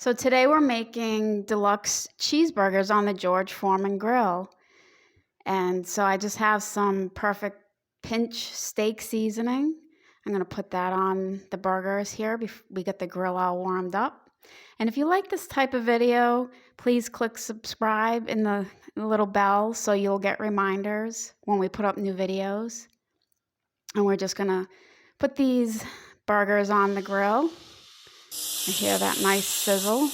So today we're making deluxe cheeseburgers on the George Foreman Grill. And so I just have some perfect pinch steak seasoning. I'm going to put that on the burgers here before we get the grill all warmed up. And if you like this type of video, please click subscribe in the little bell so you'll get reminders when we put up new videos. And we're just going to put these burgers on the grill. I hear that nice sizzle.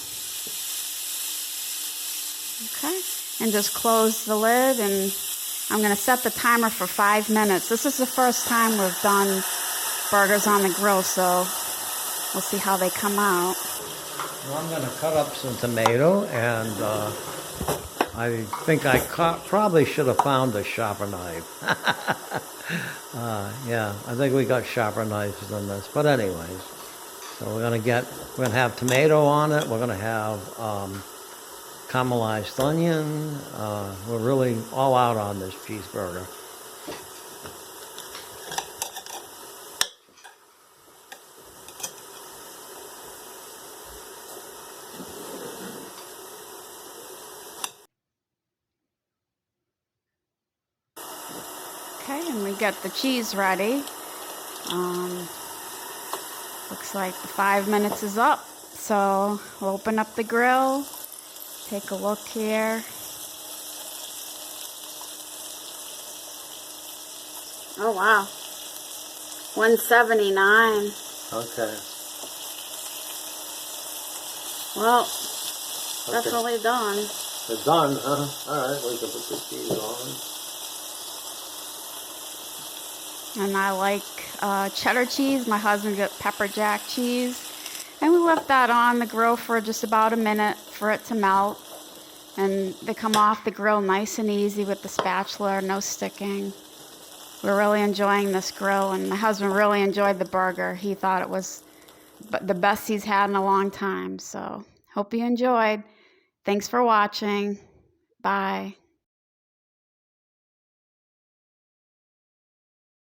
Okay, and just close the lid, and I'm going to set the timer for 5 minutes. This is the first time we've done burgers on the grill, so we'll see how they come out. Well, I'm going to cut up some tomato, and I think I probably should have found a sharper knife. Yeah, I think we got sharper knives than this, but anyways. So we're going to have tomato on it. We're going to have caramelized onion. We're really all out on this cheeseburger. Okay, and we get the cheese ready. Looks like the 5 minutes is up, so we'll open up the grill, take a look here. Oh wow, 179. Okay. Well, definitely done. They're done, huh? All right, we can put the cheese on. And I like cheddar cheese. My husband got pepper jack cheese. And we left that on the grill for just about a minute for it to melt. And they come off the grill nice and easy with the spatula, no sticking. We're really enjoying this grill, and my husband really enjoyed the burger. He thought it was the best he's had in a long time. So hope you enjoyed. Thanks for watching. Bye.